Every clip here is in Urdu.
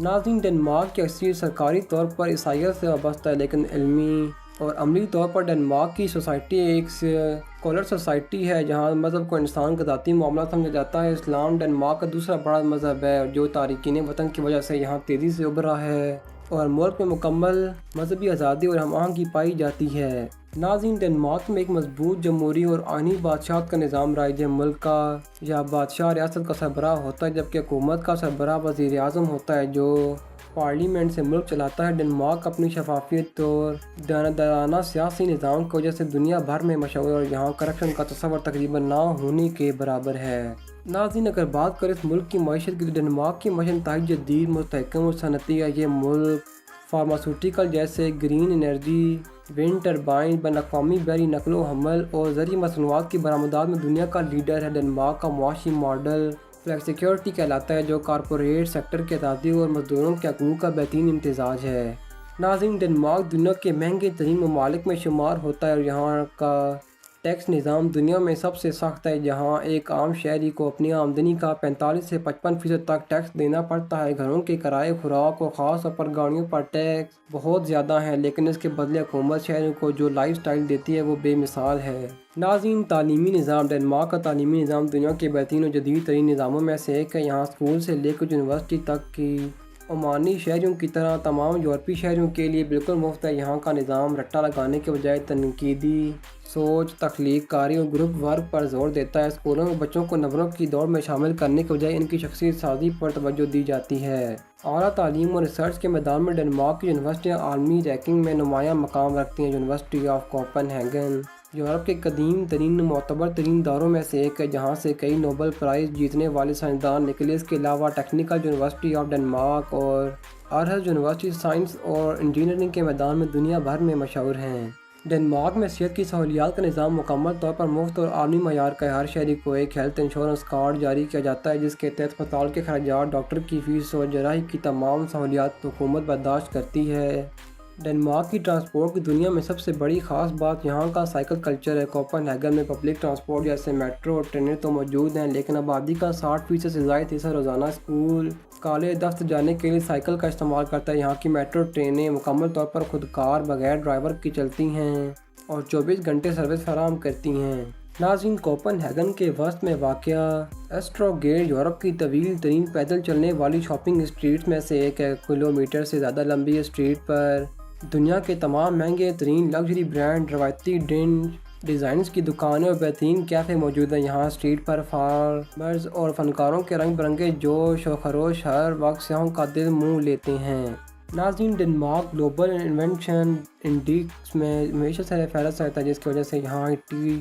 ناظرین، ڈنمارک کی اکثریت سرکاری طور پر عیسائیت سے وابستہ ہے، لیکن علمی اور عملی طور پر ڈنمارک کی سوسائٹی ایک سیکولر سوسائٹی ہے جہاں مذہب کو انسان کا ذاتی معاملہ سمجھا جاتا ہے۔ اسلام ڈنمارک کا دوسرا بڑا مذہب ہے جو تارکین وطن کی وجہ سے یہاں تیزی سے ابھرا ہے اور ملک میں مکمل مذہبی آزادی اور ہم آہنگی پائی جاتی ہے۔ ناظرین، ڈنمارک میں ایک مضبوط جمہوری اور آئینی بادشاہت کا نظام رائج ہے۔ ملک کا یا بادشاہ ریاست کا سربراہ ہوتا ہے جبکہ حکومت کا سربراہ وزیر اعظم ہوتا ہے جو پارلیمنٹ سے ملک چلاتا ہے۔ ڈنمارک اپنی شفافیت اور دیانتدارانہ سیاسی نظام کی وجہ سے دنیا بھر میں مشہور ہے اور یہاں کرپشن کا تصور تقریباً نہ ہونے کے برابر ہے۔ ناظرین، اگر بات کریں اس ملک کی معیشت کی تو ڈنمارک کی معیشت انتہائی جدید، مستحکم اور صنعتی ہے۔ یہ ملک فارماسیوٹیکل جیسے گرین انرجی، ونڈ ٹربائن، بین الاقوامی بحری نقل و حمل اور زرعی مصنوعات کی برآمدات میں دنیا کا لیڈر ہے۔ ڈنمارک کا معاشی ماڈل فلیکس سیکیورٹی کہلاتا ہے جو کارپوریٹ سیکٹر کی آزادی اور مزدوروں کے حقوق کا بہترین امتزاج ہے۔ ناظرین، ڈنمارک دنیا کے مہنگے ترین ممالک میں شمار ہوتا ہے اور یہاں کا ٹیکس نظام دنیا میں سب سے سخت ہے۔ جہاں ایک عام شہری کو اپنی آمدنی کا 45 سے 55% تک ٹیکس دینا پڑتا ہے۔ گھروں کے کرائے، خوراک اور خاص طور پر گاڑیوں پر ٹیکس بہت زیادہ ہیں، لیکن اس کے بدلے حکومت شہریوں کو جو لائف سٹائل دیتی ہے وہ بے مثال ہے۔ ناظرین، تعلیمی نظام ڈنمارک کا تعلیمی نظام دنیا کے بہترین اور جدید ترین نظاموں میں سے ایک ہے۔ یہاں اسکول سے لے کر یونیورسٹی تک کی عمانی شہریوں کی طرح تمام یورپی شہریوں کے لیے بالکل مفت ہے۔ یہاں کا نظام رٹا لگانے کے بجائے تنقیدی سوچ، تخلیق کاری اور گروپ ورک پر زور دیتا ہے۔ اسکولوں میں بچوں کو نمبروں کی دوڑ میں شامل کرنے کے بجائے ان کی شخصیت سازی پر توجہ دی جاتی ہے۔ اعلیٰ تعلیم اور ریسرچ کے میدان میں ڈنمارک کی یونیورسٹیاں عالمی رینکنگ میں نمایاں مقام رکھتی ہیں۔ یونیورسٹی آف کوپن ہیگن یورپ کے قدیم ترین معتبر ترین اداروں میں سے ایک ہے جہاں سے کئی نوبل پرائز جیتنے والے سائنسدان نکلے۔ اس کے علاوہ ٹیکنیکل یونیورسٹی آف ڈنمارک اور آرہس یونیورسٹی سائنس اور انجینئرنگ کے میدان میں دنیا بھر میں مشہور ہیں۔ ڈنمارک میں صحت کی سہولیات کا نظام مکمل طور پر مفت اور عالمی معیار کا ہے۔ ہر شہری کو ایک ہیلتھ انشورنس کارڈ جاری کیا جاتا ہے جس کے تحت اسپتال کے خراجات، ڈاکٹر کی فیس اور جراحی کی تمام سہولیات حکومت برداشت کرتی ہے۔ ڈنمارک کی ٹرانسپورٹ کی دنیا میں سب سے بڑی خاص بات یہاں کا سائیکل کلچر ہے۔ کوپن ہیگن میں پبلک ٹرانسپورٹ جیسے میٹرو اور ٹرینیں تو موجود ہیں، لیکن آبادی کا 60% سے زائد حصہ روزانہ اسکول، کالج، دفتر جانے کے لیے سائیکل کا استعمال کرتا ہے۔ یہاں کی میٹرو ٹرینیں مکمل طور پر خودکار بغیر ڈرائیور کی چلتی ہیں اور 24 گھنٹے سروس فراہم کرتی ہیں۔ ناظرین، کوپن ہیگن کے وسط میں واقع ایسٹرو گیٹ یورپ کی طویل ترین پیدل چلنے والی شاپنگ اسٹریٹ میں سے ایک ہے۔ کلومیٹر سے زیادہ لمبی اسٹریٹ پر دنیا کے تمام مہنگے ترین لگژری برانڈ، روایتی ڈیزائنز کی دکانیں اور بہترین کیفے موجود ہیں۔ یہاں اسٹریٹ پر فارمرز اور فنکاروں کے رنگ برنگے جوش و خروش ہر وقت سیاحوں کا دل موہ لیتے ہیں۔ ناظرین، ڈنمارک گلوبل انوویشن انڈیکس میں ہمیشہ سے فہرست رہتا ہے جس کی وجہ سے یہاں I T,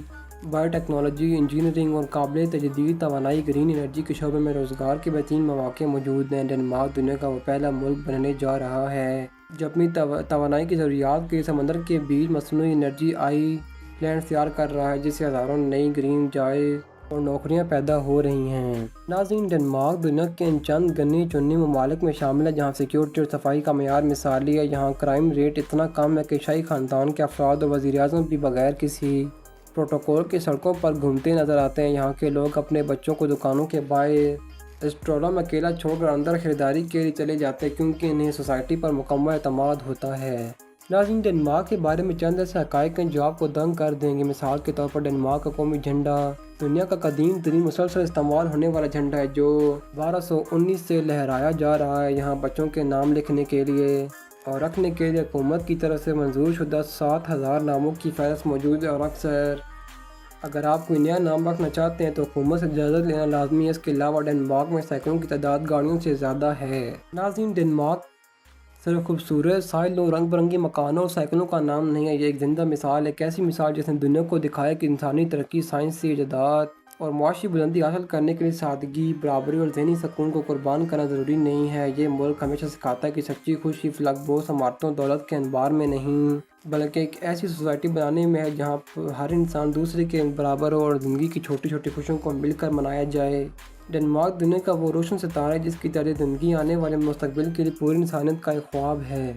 bio technology, engineering اور قابل تجدید توانائی، گرین انرجی کے شعبے میں روزگار کے بہترین مواقع موجود ہیں۔ ڈنمارک دنیا کا وہ پہلا ملک بننے جا رہا ہے جو اپنی توانائی کی ضروریات کے لیے سمندر کے بیچ مصنوعی انرجی آئی لینڈ تیار کر رہا ہے جس سے ہزاروں نئی گرین جائیں اور نوکریاں پیدا ہو رہی ہیں۔ ناظرین، ڈنمارک دنیا کے ان چند گنے چنے ممالک میں شامل ہے جہاں سیکیورٹی اور صفائی کا معیار مثالی ہے۔ یہاں کرائم ریٹ اتنا کم ہے کہ شاہی خاندان کے افراد اور وزیر اعظم بھی بغیر کسی پروٹوکول کے سڑکوں پر گھومتے نظر آتے ہیں۔ یہاں کے لوگ اپنے بچوں کو دکانوں کے باہر اسٹرولر میں اکیلا چھوڑ کر اندر خریداری کے لیے چلے جاتے ہیں کیونکہ انہیں سوسائٹی پر مکمل اعتماد ہوتا ہے۔ ناظرین، ڈنمارک کے بارے میں چند ایسے حقائق ہیں جو آپ کو دنگ کر دیں گے۔ مثال کے طور پر ڈنمارک کا قومی جھنڈا دنیا کا قدیم ترین مسلسل استعمال ہونے والا جھنڈا ہے جو 1219 سے لہرایا جا رہا ہے۔ یہاں بچوں کے نام لکھنے کے لیے اور رکھنے کے لیے حکومت کی طرف سے منظور شدہ 7000 ناموں کی فہرست موجود ہے اور اگر آپ کوئی نیا نام رکھنا چاہتے ہیں تو حکومت سے اجازت لینا لازمی ہے۔ اس کے علاوہ ڈنمارک میں سائیکلوں کی تعداد گاڑیوں سے زیادہ ہے۔ ناظرین، ڈنمارک صرف خوبصورت ساحلوں، رنگ برنگی مکانوں اور سائیکلوں کا نام نہیں ہے، یہ ایک زندہ مثال ہے، ایک ایسی مثال جس نے دنیا کو دکھایا کہ انسانی ترقی، سائنسی ایجادات اور معاشی بلندی حاصل کرنے کے لیے سادگی، برابری اور ذہنی سکون کو قربان کرنا ضروری نہیں ہے۔ یہ ملک ہمیشہ سکھاتا ہے کہ سچی خوشی فلک بوس عمارتوں، دولت کے انبار میں نہیں بلکہ ایک ایسی سوسائٹی بنانے میں ہے جہاں ہر انسان دوسرے کے برابر ہو اور زندگی کی چھوٹی چھوٹی خوشیوں کو مل کر منایا جائے۔ ڈنمارک دنیا کا وہ روشن ستارہ ہے جس کی طرح زندگی آنے والے مستقبل کے لیے پوری انسانیت کا ایک خواب ہے۔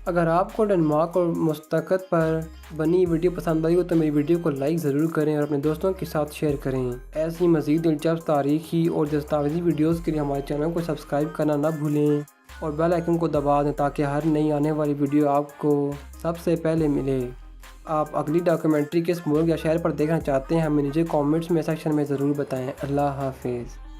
اگر آپ کو ڈنمارک اور مستقط پر بنی ویڈیو پسند آئی ہو تو میری ویڈیو کو لائک ضرور کریں اور اپنے دوستوں کے ساتھ شیئر کریں۔ ایسی مزید دلچسپ تاریخی اور دستاویزی ویڈیوز کے لیے ہمارے چینل کو سبسکرائب کرنا نہ بھولیں اور بیل آئیکن کو دبا دیں تاکہ ہر نئی آنے والی ویڈیو آپ کو سب سے پہلے ملے۔ آپ اگلی ڈاکیومنٹری کس ملک یا شہر پر دیکھنا چاہتے ہیں ہمیں نیچے کامنٹس میں سیکشن میں ضرور بتائیں۔ اللہ حافظ۔